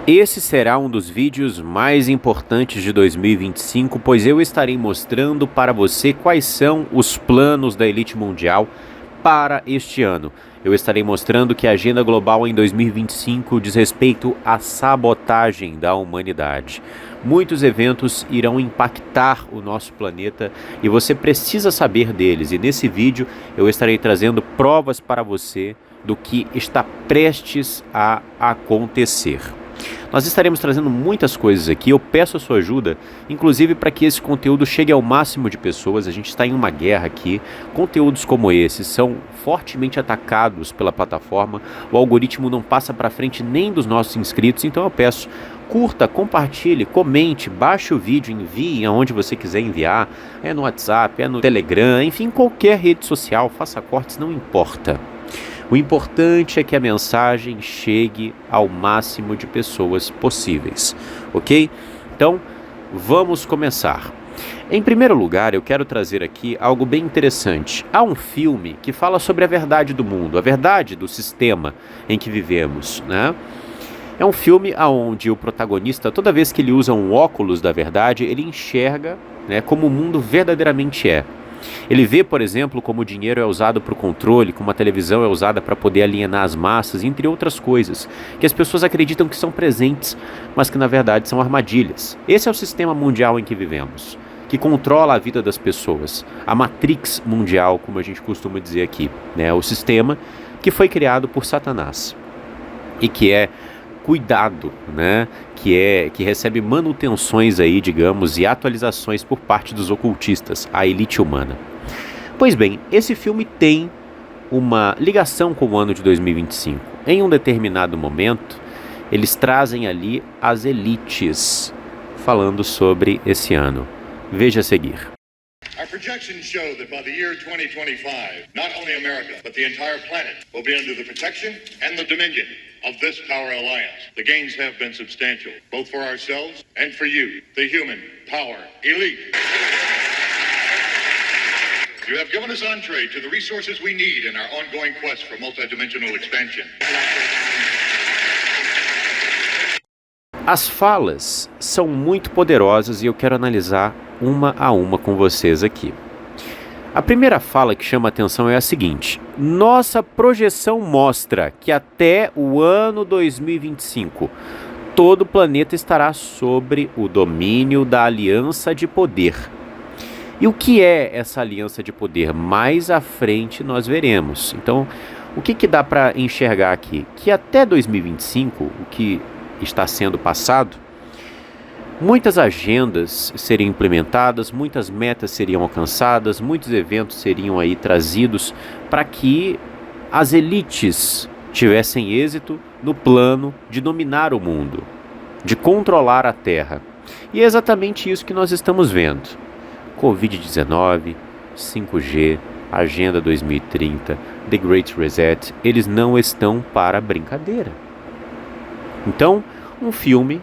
Esse será um dos vídeos mais importantes de 2025, pois eu estarei mostrando para você quais são os planos da elite mundial para este ano. Eu estarei mostrando que a agenda global em 2025 diz respeito à sabotagem da humanidade. Muitos eventos irão impactar o nosso planeta e você precisa saber deles. E nesse vídeo eu estarei trazendo provas para você do que está prestes a acontecer. Nós estaremos trazendo muitas coisas aqui, eu peço a sua ajuda, inclusive para que esse conteúdo chegue ao máximo de pessoas. A gente está em uma guerra aqui, conteúdos como esses são fortemente atacados pela plataforma, o algoritmo não passa para frente nem dos nossos inscritos, então eu peço, curta, compartilhe, comente, baixe o vídeo, envie aonde você quiser enviar, é no WhatsApp, é no Telegram, enfim, qualquer rede social, faça cortes, não importa. O importante é que a mensagem chegue ao máximo de pessoas possíveis, ok? Então, vamos começar. Em primeiro lugar, eu quero trazer aqui algo bem interessante. Há um filme que fala sobre a verdade do mundo, a verdade do sistema em que vivemos, né? É um filme onde o protagonista, toda vez que ele usa um óculos da verdade, ele enxerga, né, como o mundo verdadeiramente é. Ele vê, por exemplo, como o dinheiro é usado para o controle, como a televisão é usada para poder alienar as massas, entre outras coisas, que as pessoas acreditam que são presentes, mas que na verdade são armadilhas. Esse é o sistema mundial em que vivemos, que controla a vida das pessoas, a Matrix mundial, como a gente costuma dizer aqui, né? O sistema que foi criado por Satanás e que é cuidado, né? Que recebe manutenções aí, digamos, e atualizações por parte dos ocultistas, a elite humana. Pois bem, esse filme tem uma ligação com o ano de 2025. Em um determinado momento, eles trazem ali as elites falando sobre esse ano. Veja a seguir. Our projections show that by the year 2025, not only America, but the entire planet will be under the protection and the dominion of this power alliance. The gains have been substantial, both for ourselves and for you, the human power elite. You have given us entree to the resources we need in our ongoing quest for multidimensional expansion. As falas são muito poderosas e eu quero analisar uma a uma com vocês aqui. A primeira fala que chama a atenção é a seguinte: nossa projeção mostra que até o ano 2025 todo o planeta estará sobre o domínio da aliança de poder. E o que é essa aliança de poder? Mais à frente nós veremos. Então, o que dá para enxergar aqui? Que até 2025, o que está sendo passado, muitas agendas seriam implementadas, muitas metas seriam alcançadas, muitos eventos seriam aí trazidos para que as elites tivessem êxito no plano de dominar o mundo, de controlar a Terra. E é exatamente isso que nós estamos vendo. Covid-19, 5G, Agenda 2030, The Great Reset, eles não estão para brincadeira. Então, um filme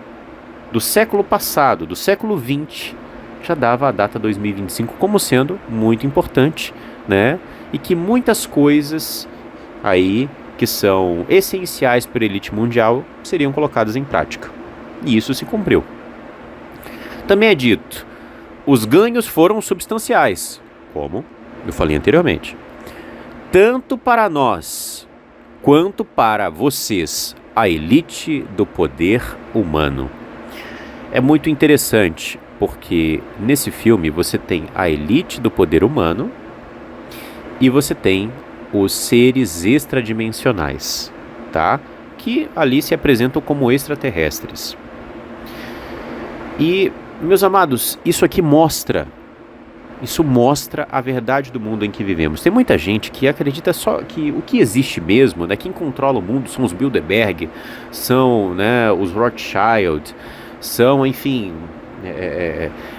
do século passado, do século XX, já dava a data 2025 como sendo muito importante, né? E que muitas coisas aí que são essenciais para a elite mundial seriam colocadas em prática. E isso se cumpriu. Também é dito, os ganhos foram substanciais, como eu falei anteriormente. Tanto para nós, quanto para vocês, a elite do poder humano. É muito interessante, porque nesse filme você tem a elite do poder humano e você tem os seres extradimensionais, tá? Que ali se apresentam como extraterrestres. E, meus amados, isso mostra a verdade do mundo em que vivemos. Tem muita gente que acredita só que o que existe mesmo, né, quem controla o mundo são os Bilderberg, são, né, os Rothschild, são, enfim,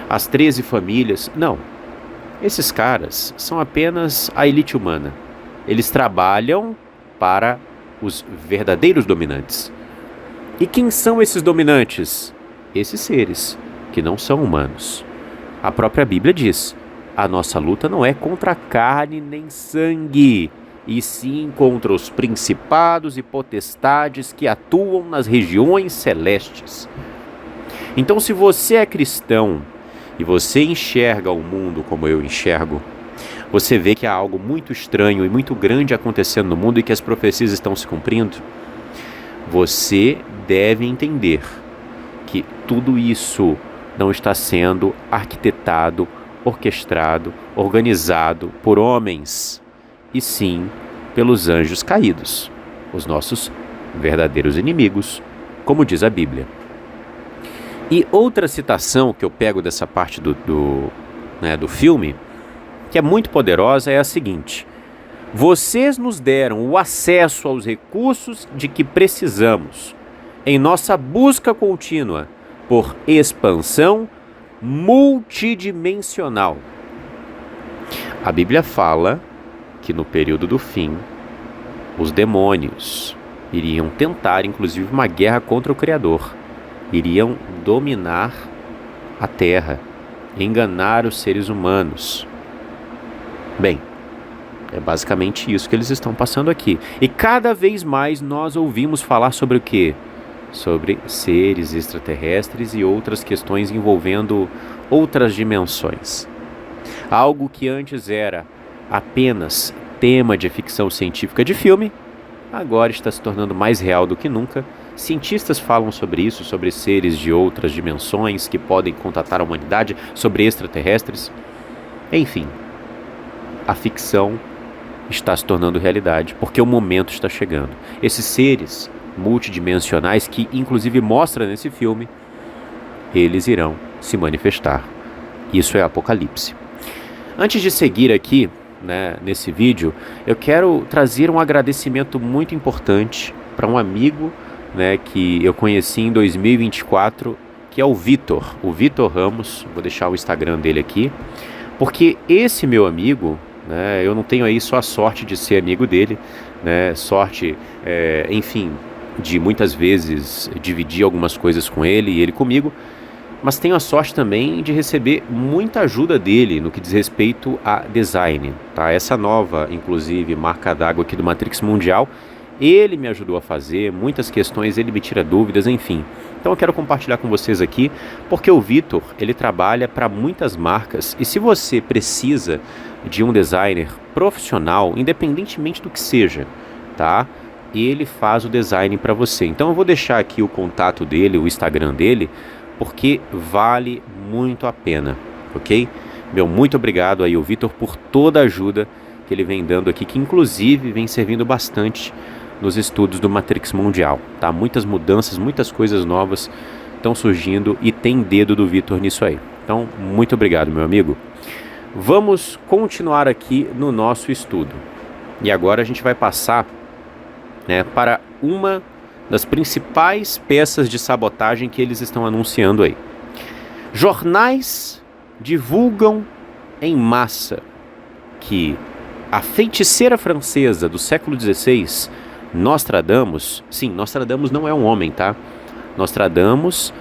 as 13 famílias. Não, esses caras são apenas a elite humana. Eles trabalham para os verdadeiros dominantes. E quem são esses dominantes? Esses seres que não são humanos. A própria Bíblia diz: a nossa luta não é contra carne nem sangue, e sim contra os principados e potestades que atuam nas regiões celestes. Então, se você é cristão e você enxerga o mundo como eu enxergo, você vê que há algo muito estranho e muito grande acontecendo no mundo e que as profecias estão se cumprindo, você deve entender que tudo isso não está sendo arquitetado, orquestrado, organizado por homens, e sim pelos anjos caídos, os nossos verdadeiros inimigos, como diz a Bíblia. E outra citação que eu pego dessa parte do filme, que é muito poderosa, é a seguinte: vocês nos deram o acesso aos recursos de que precisamos em nossa busca contínua por expansão multidimensional. A Bíblia fala que no período do fim, os demônios iriam tentar, inclusive, uma guerra contra o Criador. Iriam dominar a Terra, enganar os seres humanos. Bem, é basicamente isso que eles estão passando aqui. E cada vez mais nós ouvimos falar sobre o quê? Sobre seres extraterrestres e outras questões envolvendo outras dimensões. Algo que antes era apenas tema de ficção científica de filme, agora está se tornando mais real do que nunca. Cientistas falam sobre isso, sobre seres de outras dimensões que podem contatar a humanidade, sobre extraterrestres. Enfim, a ficção está se tornando realidade, porque o momento está chegando. Esses seres multidimensionais, que inclusive mostra nesse filme, eles irão se manifestar. Isso é Apocalipse. Antes de seguir aqui, nesse vídeo, eu quero trazer um agradecimento muito importante para um amigo, que eu conheci em 2024, que é o Vitor Ramos. Vou deixar o Instagram dele aqui, porque esse meu amigo, eu não tenho aí só a sorte de ser amigo dele, sorte, enfim, de muitas vezes dividir algumas coisas com ele e ele comigo, mas tenho a sorte também de receber muita ajuda dele no que diz respeito a design, tá? Essa nova, inclusive, marca d'água aqui do Matrix Mundial, ele me ajudou a fazer, muitas questões ele me tira dúvidas, enfim. Então eu quero compartilhar com vocês aqui, porque o Vitor, ele trabalha para muitas marcas, e se você precisa de um designer profissional, independentemente do que seja, tá? Ele faz o design para você. Então eu vou deixar aqui o contato dele, o Instagram dele, porque vale muito a pena, ok? Muito obrigado aí ao Vitor por toda a ajuda que ele vem dando aqui, que inclusive vem servindo bastante nos estudos do Matrix Mundial, tá? Muitas mudanças, muitas coisas novas estão surgindo e tem dedo do Vitor nisso aí. Então, muito obrigado, meu amigo. Vamos continuar aqui no nosso estudo. E agora a gente vai passar para uma das principais peças de sabotagem que eles estão anunciando aí. Jornais divulgam em massa que a feiticeira francesa do século XVI, Nostradamus, sim, Nostradamus não é um homem, tá? Nostradamus,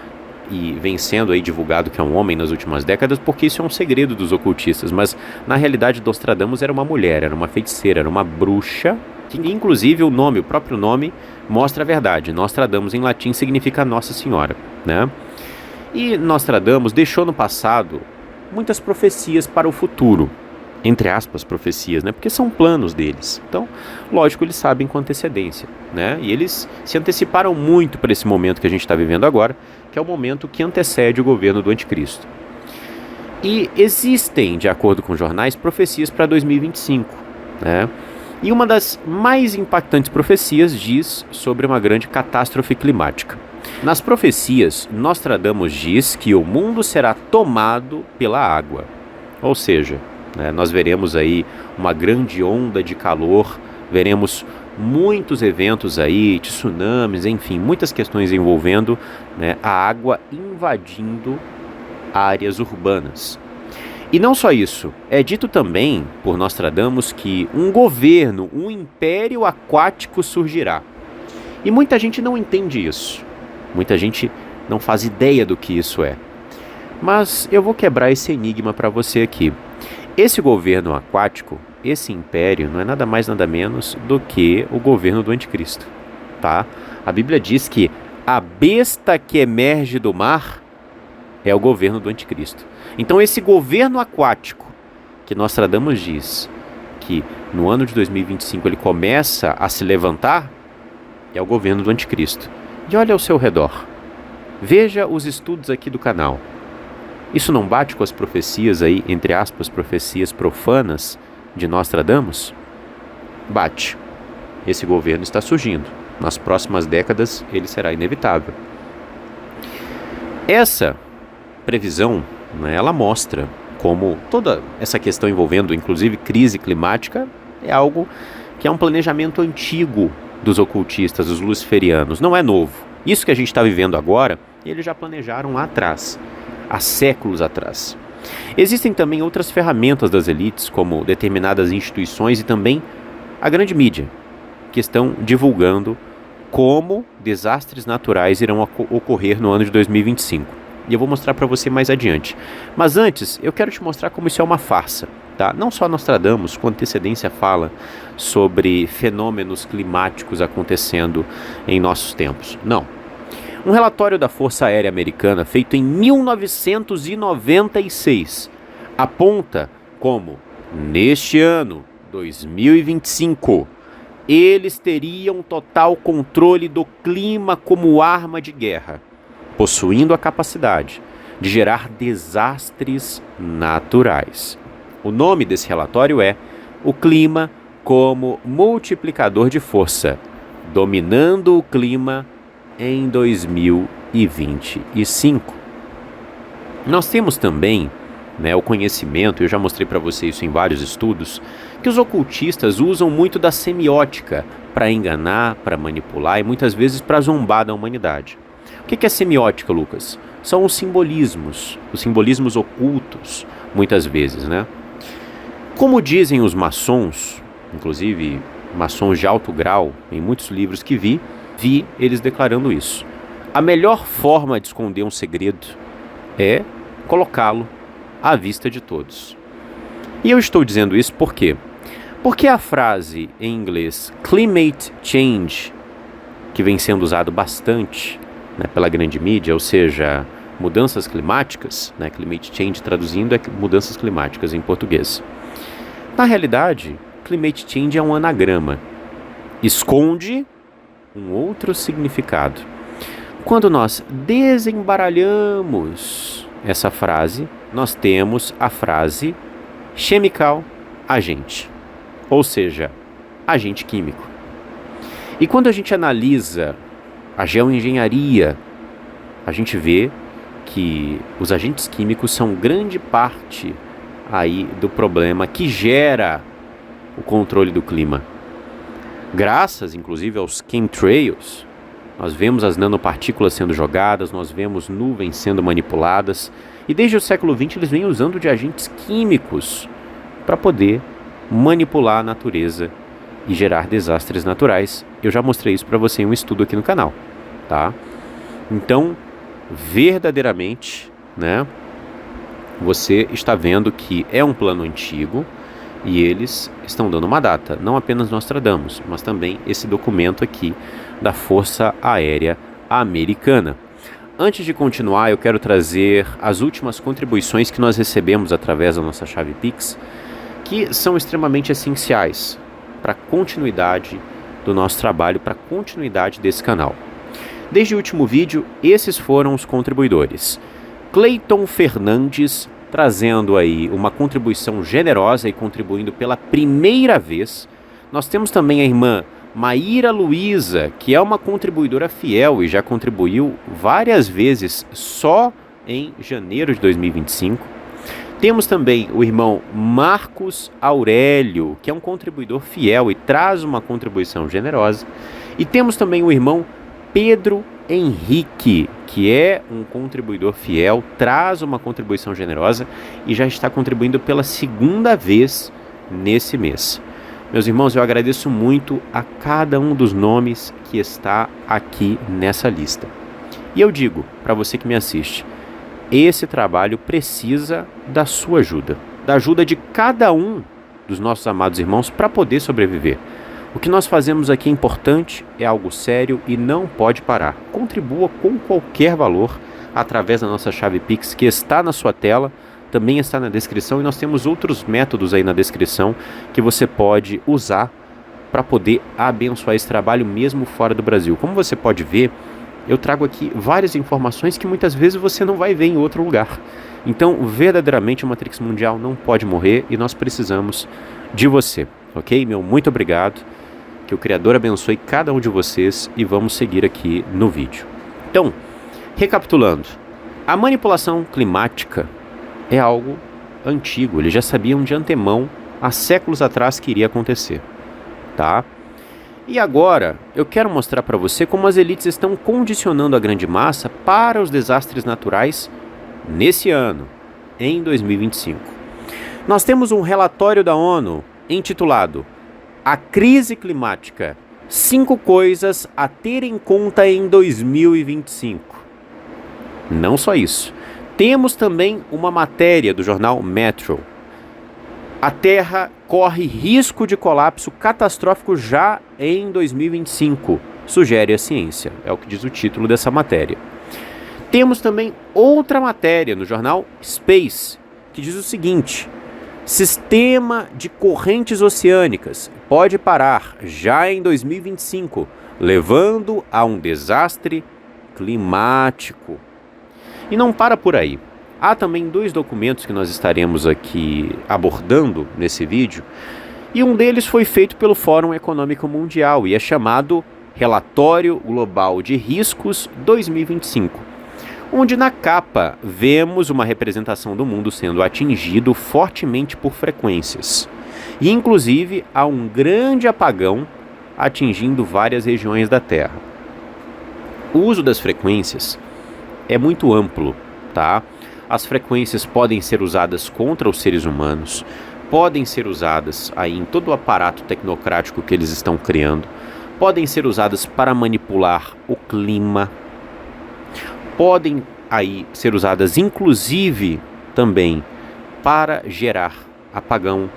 e vem sendo aí divulgado que é um homem nas últimas décadas, porque isso é um segredo dos ocultistas, mas na realidade Nostradamus era uma mulher, era uma feiticeira, era uma bruxa, que inclusive o próprio nome mostra a verdade. Nostradamus em latim significa Nossa Senhora, E Nostradamus deixou no passado muitas profecias para o futuro, entre aspas, profecias, porque são planos deles. Então, lógico, eles sabem com antecedência, E eles se anteciparam muito para esse momento que a gente está vivendo agora, que é o momento que antecede o governo do anticristo. E existem, de acordo com jornais, profecias para 2025, E uma das mais impactantes profecias diz sobre uma grande catástrofe climática. Nas profecias, Nostradamus diz que o mundo será tomado pela água. Ou seja, nós veremos aí uma grande onda de calor, veremos muitos eventos aí, tsunamis, enfim, muitas questões envolvendo a água invadindo áreas urbanas. E não só isso, é dito também por Nostradamus que um governo, um império aquático surgirá. E muita gente não entende isso, muita gente não faz ideia do que isso é. Mas eu vou quebrar esse enigma para você aqui. Esse governo aquático, esse império, não é nada mais nada menos do que o governo do anticristo, tá? A Bíblia diz que a besta que emerge do mar é o governo do anticristo. Então esse governo aquático, que Nostradamus diz que no ano de 2025 ele começa a se levantar, é o governo do anticristo. E olha ao seu redor. Veja os estudos aqui do canal. Isso não bate com as profecias aí, entre aspas, profecias profanas de Nostradamus? Bate. Esse governo está surgindo. Nas próximas décadas ele será inevitável. Essa previsão, né, ela mostra como toda essa questão envolvendo, inclusive, crise climática, é algo que é um planejamento antigo dos ocultistas, dos luciferianos. Não é novo. Isso que a gente está vivendo agora, eles já planejaram lá atrás, há séculos atrás. Existem também outras ferramentas das elites, como determinadas instituições e também a grande mídia, que estão divulgando como desastres naturais irão ocorrer no ano de 2025. E eu vou mostrar para você mais adiante. Mas antes, eu quero te mostrar como isso é uma farsa, tá? Não só Nostradamus, com antecedência, fala sobre fenômenos climáticos acontecendo em nossos tempos. Não. Um relatório da Força Aérea Americana, feito em 1996, aponta como, neste ano, 2025, eles teriam total controle do clima como arma de guerra, possuindo a capacidade de gerar desastres naturais. O nome desse relatório é O Clima como Multiplicador de Força, dominando o clima em 2025. Nós temos também, o conhecimento, eu já mostrei para você isso em vários estudos, que os ocultistas usam muito da semiótica para enganar, para manipular e muitas vezes para zombar da humanidade. O que é semiótica, Lucas? São os simbolismos ocultos, muitas vezes, né? Como dizem os maçons, inclusive maçons de alto grau, em muitos livros que vi eles declarando isso. A melhor forma de esconder um segredo é colocá-lo à vista de todos. E eu estou dizendo isso por quê? Porque a frase em inglês climate change, que vem sendo usado bastante pela grande mídia, ou seja, mudanças climáticas, climate change traduzindo é mudanças climáticas em português. Na realidade, climate change é um anagrama. Esconde um outro significado. Quando nós desembaralhamos essa frase, nós temos a frase chemical agente, ou seja, agente químico. E quando a gente analisa a geoengenharia, a gente vê que os agentes químicos são grande parte aí do problema que gera o controle do clima. Graças, inclusive, aos chemtrails, nós vemos as nanopartículas sendo jogadas, nós vemos nuvens sendo manipuladas, e desde o século XX eles vêm usando de agentes químicos para poder manipular a natureza e gerar desastres naturais. Eu já mostrei isso para você em um estudo aqui no canal, tá? Então, verdadeiramente, você está vendo que é um plano antigo e eles estão dando uma data, não apenas Nostradamus, mas também esse documento aqui da Força Aérea Americana. Antes de continuar, eu quero trazer as últimas contribuições que nós recebemos através da nossa chave Pix, que são extremamente essenciais para a continuidade do nosso trabalho, para a continuidade desse canal. Desde o último vídeo, esses foram os contribuidores. Cleiton Fernandes, trazendo aí uma contribuição generosa e contribuindo pela primeira vez. Nós temos também a irmã Maíra Luiza, que é uma contribuidora fiel e já contribuiu várias vezes só em janeiro de 2025. Temos também o irmão Marcos Aurélio, que é um contribuidor fiel e traz uma contribuição generosa. E temos também o irmão Pedro Henrique, que é um contribuidor fiel, traz uma contribuição generosa e já está contribuindo pela segunda vez nesse mês. Meus irmãos, eu agradeço muito a cada um dos nomes que está aqui nessa lista. E eu digo para você que me assiste, esse trabalho precisa da sua ajuda. da ajuda de cada um dos nossos amados irmãos para poder sobreviver. O que nós fazemos aqui é importante, é algo sério e não pode parar. Contribua com qualquer valor através da nossa chave Pix, que está na sua tela, também está na descrição, e nós temos outros métodos aí na descrição que você pode usar para poder abençoar esse trabalho mesmo fora do Brasil. Como você pode ver, eu trago aqui várias informações que muitas vezes você não vai ver em outro lugar. Então, verdadeiramente, a Matrix Mundial não pode morrer e nós precisamos de você, ok? Meu muito obrigado, que o Criador abençoe cada um de vocês e vamos seguir aqui no vídeo. Então, recapitulando, a manipulação climática é algo antigo, eles já sabiam de antemão, há séculos atrás, que iria acontecer, tá? E agora, eu quero mostrar para você como as elites estão condicionando a grande massa para os desastres naturais nesse ano, em 2025. Nós temos um relatório da ONU intitulado A Crise Climática, 5 coisas a ter em conta em 2025. Não só isso. Temos também uma matéria do jornal Metro. A Terra corre risco de colapso catastrófico já em 2025, sugere a ciência. É o que diz o título dessa matéria. Temos também outra matéria no jornal Space, que diz o seguinte: sistema de correntes oceânicas pode parar já em 2025, levando a um desastre climático. E não para por aí. Há também 2 documentos que nós estaremos aqui abordando nesse vídeo, e um deles foi feito pelo Fórum Econômico Mundial e é chamado Relatório Global de Riscos 2025, onde na capa vemos uma representação do mundo sendo atingido fortemente por frequências. E inclusive há um grande apagão atingindo várias regiões da Terra. O uso das frequências é muito amplo, tá? As frequências podem ser usadas contra os seres humanos, podem ser usadas aí em todo o aparato tecnocrático que eles estão criando, podem ser usadas para manipular o clima, podem aí ser usadas inclusive também para gerar apagão.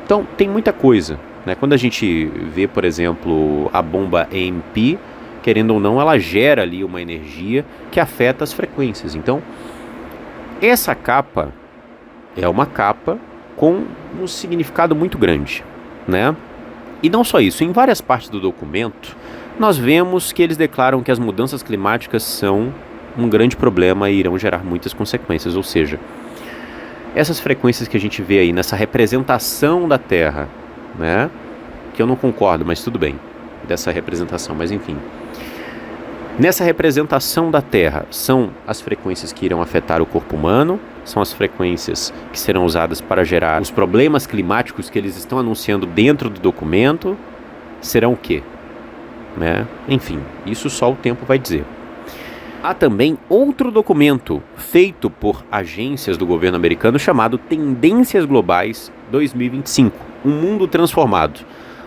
Então tem muita coisa, né? Quando a gente vê, por exemplo, a bomba EMP, querendo ou não, ela gera ali uma energia que afeta as frequências. Então, essa capa é uma capa com um significado muito grande, né? E não só isso, em várias partes do documento, nós vemos que eles declaram que as mudanças climáticas são um grande problema e irão gerar muitas consequências. Ou seja, essas frequências que a gente vê aí nessa representação da Terra, né? Que eu não concordo, mas tudo bem, dessa representação, mas enfim. Nessa representação da Terra, são as frequências que irão afetar o corpo humano, são as frequências que serão usadas para gerar os problemas climáticos que eles estão anunciando dentro do documento, serão o quê? Né? Enfim, isso só o tempo vai dizer. Há também outro documento feito por agências do governo americano chamado Tendências Globais 2025, um mundo transformado,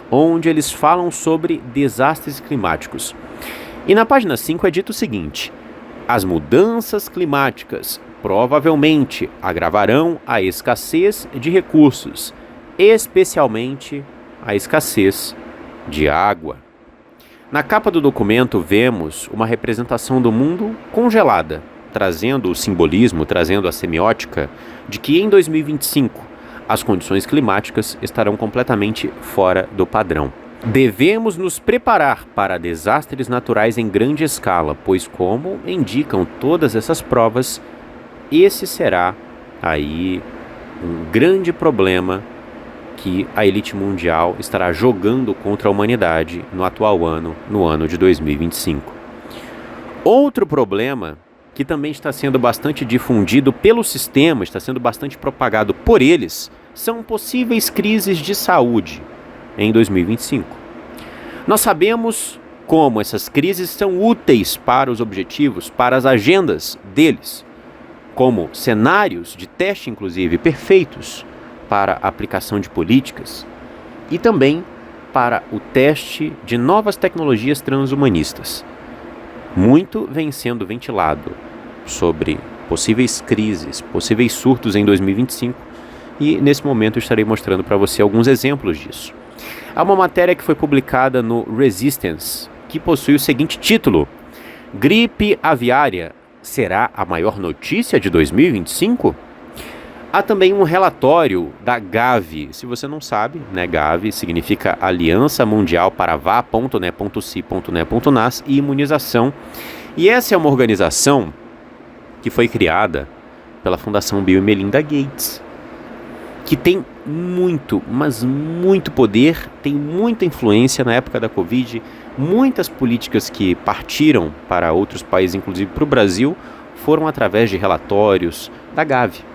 onde eles falam sobre desastres climáticos. E na página 5 é dito o seguinte: as mudanças climáticas provavelmente agravarão a escassez de recursos, especialmente a escassez de água. Na capa do documento vemos uma representação do mundo congelada, trazendo o simbolismo, trazendo a semiótica de que em 2025 as condições climáticas estarão completamente fora do padrão. Devemos nos preparar para desastres naturais em grande escala, pois, como indicam todas essas provas, esse será aí um grande problema que a elite mundial estará jogando contra a humanidade no atual ano, no ano de 2025. Outro problema que também está sendo bastante difundido pelo sistema, está sendo bastante propagado por eles, são possíveis crises de saúde em 2025. Nós sabemos como essas crises são úteis para os objetivos, para as agendas deles, como cenários de teste, inclusive, perfeitos para a aplicação de políticas e também para o teste de novas tecnologias transhumanistas. Muito vem sendo ventilado sobre possíveis crises, possíveis surtos em 2025, e nesse momento eu estarei mostrando para você alguns exemplos disso. Há uma matéria que foi publicada no Resistance, que possui o seguinte título: Gripe aviária será a maior notícia de 2025? Há também um relatório da Gavi. Se você não sabe, né, Gavi significa Aliança Mundial para VA.NE.CI.NE.NAS e Imunização. E essa é uma organização que foi criada pela Fundação Bill e Melinda Gates, que tem muito, mas muito poder, tem muita influência. Na época da Covid, muitas políticas que partiram para outros países, inclusive para o Brasil, foram através de relatórios da Gavi.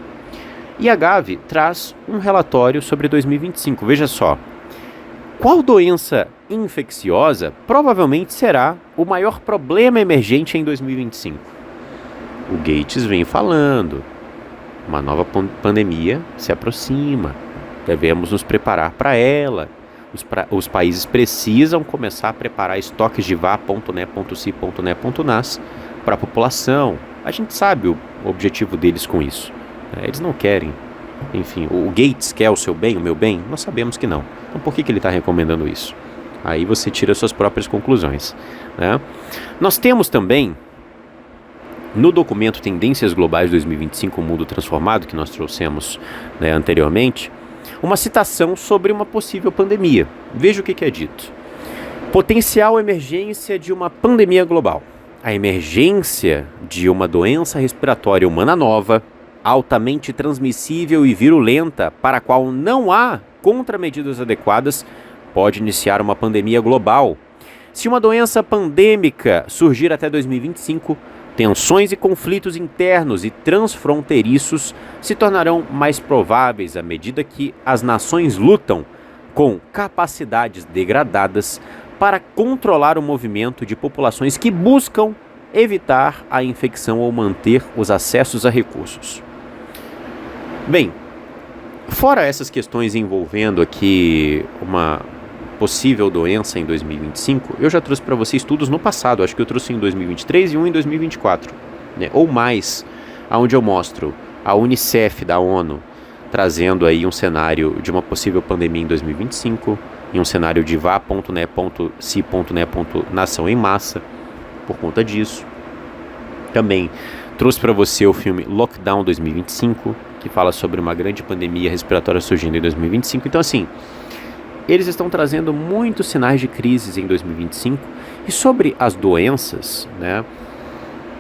E a Gavi traz um relatório sobre 2025. Veja só, qual doença infecciosa provavelmente será o maior problema emergente em 2025? O Gates vem falando, uma nova pandemia se aproxima, devemos nos preparar para ela. Os países precisam começar a preparar estoques de VA.NE.CI.NE.NAS para a população. A gente sabe o objetivo deles com isso. Eles não querem, enfim, o Gates quer o seu bem, o meu bem? Nós sabemos que não. Então por que ele está recomendando isso? Aí você tira suas próprias conclusões, né? Nós temos também, no documento Tendências Globais 2025, o Mundo Transformado, que nós trouxemos, né, anteriormente, uma citação sobre uma possível pandemia. Veja o que é dito. Potencial emergência de uma pandemia global. A emergência de uma doença respiratória humana nova, altamente transmissível e virulenta, para a qual não há contramedidas adequadas, pode iniciar uma pandemia global. Se uma doença pandêmica surgir até 2025, tensões e conflitos internos e transfronteiriços se tornarão mais prováveis à medida que as nações lutam com capacidades degradadas para controlar o movimento de populações que buscam evitar a infecção ou manter os acessos a recursos. Bem, fora essas questões envolvendo aqui uma possível doença em 2025, eu já trouxe para vocês estudos no passado, acho que eu trouxe em 2023 e um em 2024, né, ou mais, onde eu mostro a Unicef da ONU trazendo aí um cenário de uma possível pandemia em 2025, em um cenário de VA.NE.CI.NE.nação em massa, por conta disso. Também trouxe para você o filme Lockdown 2025, que fala sobre uma grande pandemia respiratória surgindo em 2025. Então, assim, eles estão trazendo muitos sinais de crises em 2025. E sobre as doenças, né,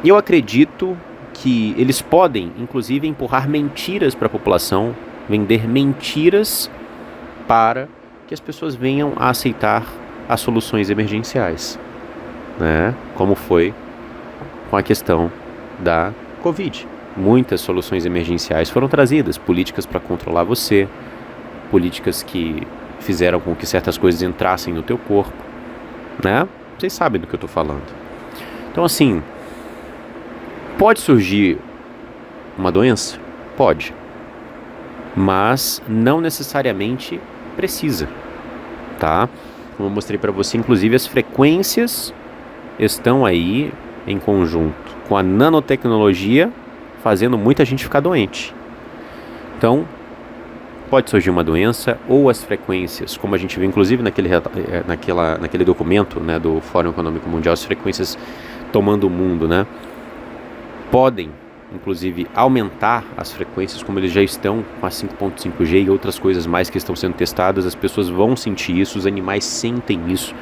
eu acredito que eles podem, inclusive, empurrar mentiras para a população, vender mentiras para que as pessoas venham a aceitar as soluções emergenciais, né, como foi com a questão da Covid. Muitas soluções emergenciais foram trazidas, políticas para controlar você, políticas que fizeram com que certas coisas entrassem no teu corpo, né? Vocês sabem do que eu estou falando. Então, assim, pode surgir uma doença? Pode. Mas não necessariamente precisa, tá? Como eu mostrei para você, inclusive as frequências estão aí em conjunto com a nanotecnologia, fazendo muita gente ficar doente. Então, pode surgir uma doença, ou as frequências, como a gente viu inclusive naquele documento, né, do Fórum Econômico Mundial, as frequências tomando o mundo, né, podem inclusive aumentar as frequências, como eles já estão com a 5.5G e outras coisas mais que estão sendo testadas. As pessoas vão sentir isso, os animais sentem isso,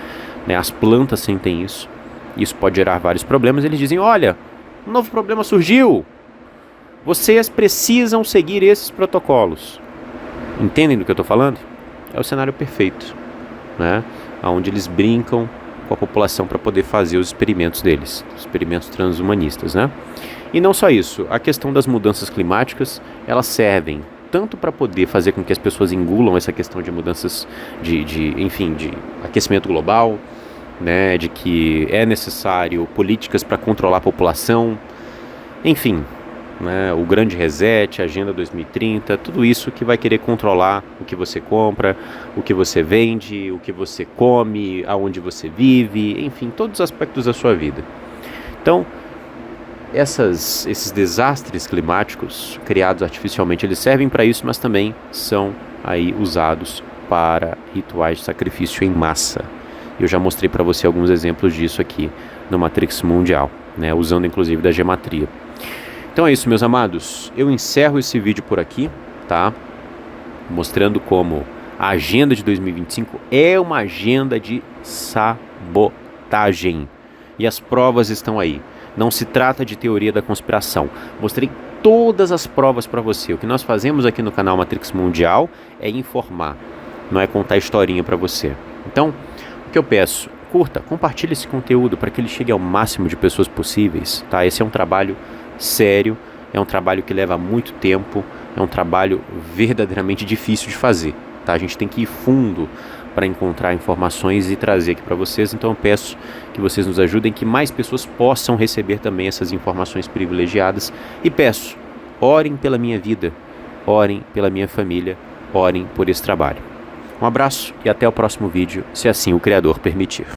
né, as plantas sentem isso. Isso pode gerar vários problemas. Eles dizem, olha, um novo problema surgiu, vocês precisam seguir esses protocolos. Entendem do que eu estou falando? É o cenário perfeito, né? Onde eles brincam com a população para poder fazer os experimentos deles, os experimentos transhumanistas, né? E não só isso, a questão das mudanças climáticas, elas servem tanto para poder fazer com que as pessoas engulam essa questão de mudanças, de aquecimento global, né? De que é necessário políticas para controlar a população, enfim, né, o grande reset, a Agenda 2030, tudo isso que vai querer controlar o que você compra, o que você vende, o que você come, aonde você vive, enfim, todos os aspectos da sua vida. Então, esses desastres climáticos criados artificialmente, eles servem para isso, mas também são aí usados para rituais de sacrifício em massa. Eu já mostrei para você alguns exemplos disso aqui no Matrix Mundial, né, usando inclusive da gematria. Então é isso, meus amados. Eu encerro esse vídeo por aqui, tá? Mostrando como a agenda de 2025 é uma agenda de sabotagem. E as provas estão aí. Não se trata de teoria da conspiração. Mostrei todas as provas para você. O que nós fazemos aqui no canal Matrix Mundial é informar, não é contar historinha para você. Então, o que eu peço? Curta, compartilhe esse conteúdo para que ele chegue ao máximo de pessoas possíveis, tá? Esse é um trabalho sério, é um trabalho que leva muito tempo, é um trabalho verdadeiramente difícil de fazer, tá? A gente tem que ir fundo para encontrar informações e trazer aqui para vocês. Então eu peço que vocês nos ajudem, que mais pessoas possam receber também essas informações privilegiadas. E peço, orem pela minha vida, orem pela minha família, orem por esse trabalho. Um abraço e até o próximo vídeo, se assim o Criador permitir.